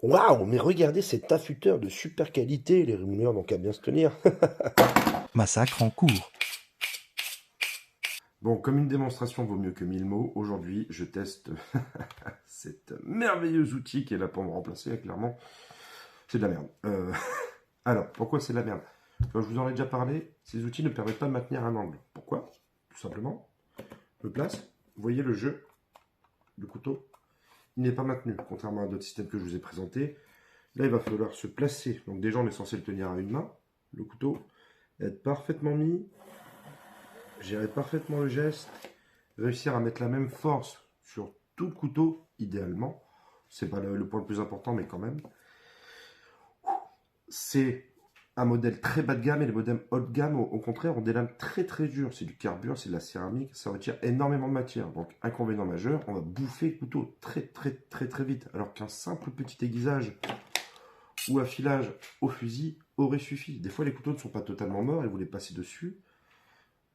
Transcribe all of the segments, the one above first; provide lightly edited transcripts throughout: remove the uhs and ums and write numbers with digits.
Waouh, mais regardez cet affûteur de super qualité, les rémouleurs n'ont qu'à bien se tenir. Massacre en cours. Bon, comme une démonstration vaut mieux que 1000 mots, aujourd'hui je teste cet merveilleux outil qui est là pour me remplacer, clairement. C'est de la merde. Alors, pourquoi c'est de la merde? Comme je vous en ai déjà parlé, ces outils ne permettent pas de maintenir un angle. Pourquoi? Tout simplement, je le place, vous voyez le jeu, le couteau, il n'est pas maintenu, contrairement à d'autres systèmes que je vous ai présentés. Là, il va falloir se placer. Donc déjà, on est censé le tenir à une main, le couteau, être parfaitement mis, gérer parfaitement le geste, réussir à mettre la même force sur tout le couteau, idéalement. C'est pas le point le plus important, mais quand même. C'est un modèle très bas de gamme et les modèles haut de gamme, au contraire, ont des lames très très dures. C'est du carbure, c'est de la céramique, ça retire énormément de matière. Donc, inconvénient majeur, on va bouffer le couteau très très très très vite. Alors qu'un simple petit aiguisage ou affilage au fusil aurait suffi. Des fois, les couteaux ne sont pas totalement morts et vous les passez dessus.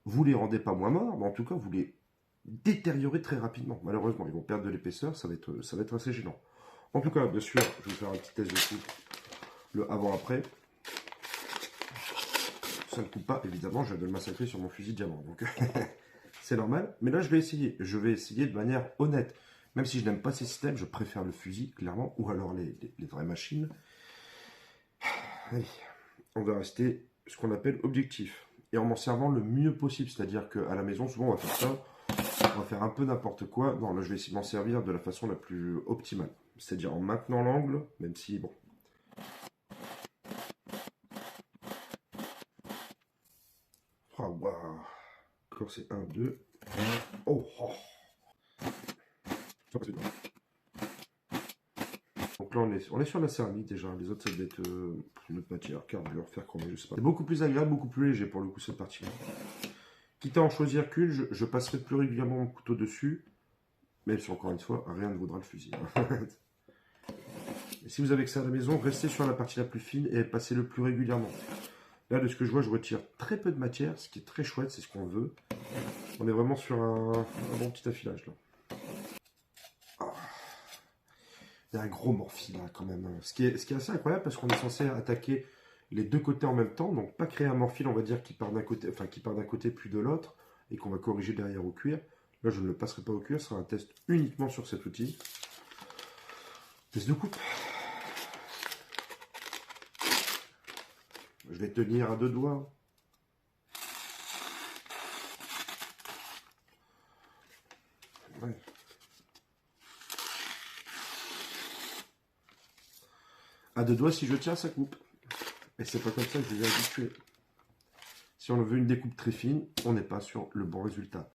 Vous les rendez pas moins morts, mais en tout cas, vous les détériorez très rapidement. Malheureusement, ils vont perdre de l'épaisseur, ça va être assez gênant. En tout cas, bien sûr, je vais vous faire un petit test de coupe, le avant-après. Ça ne coupe pas, évidemment, je viens de le massacrer sur mon fusil de diamant. Donc, c'est normal. Mais là, je vais essayer. Je vais essayer de manière honnête. Même si je n'aime pas ces systèmes, je préfère le fusil, clairement, ou alors les vraies machines. Allez, on va rester ce qu'on appelle objectif. Et en m'en servant le mieux possible. C'est-à-dire qu'à la maison, souvent, on va faire ça. On va faire un peu n'importe quoi. Non, là, je vais essayer de m'en servir de la façon la plus optimale. C'est-à-dire en maintenant l'angle, même si, bon. Oh, waouh. Encore, c'est 1, 2. Oh, oh. Donc là, on est sur la céramique déjà. Les autres, ça doit être une autre matière, carbure, fer chromé, je sais pas. C'est beaucoup plus agréable, beaucoup plus léger pour le coup, cette partie-là. Quitte à en choisir qu'une, je passerai plus régulièrement mon couteau dessus. Même si, encore une fois, rien ne vaudra le fusil. Et si vous avez que ça à la maison, restez sur la partie la plus fine et passez-le plus régulièrement. Là, de ce que je vois, je retire très peu de matière, ce qui est très chouette, c'est ce qu'on veut. On est vraiment sur un bon petit affilage là. Il y a un gros morphi là quand même. Ce qui est assez incroyable parce qu'on est censé attaquer les deux côtés en même temps, donc pas créer un morphile, on va dire, qui part d'un côté, enfin qui part d'un côté puis de l'autre, et qu'on va corriger derrière au cuir. Là, je ne le passerai pas au cuir, ce sera un test uniquement sur cet outil. Test de coupe. Je vais tenir à deux doigts. Ouais. À deux doigts, si je tiens, ça coupe. Et c'est pas comme ça que je les ai habitués. Si on veut une découpe très fine, on n'est pas sur le bon résultat.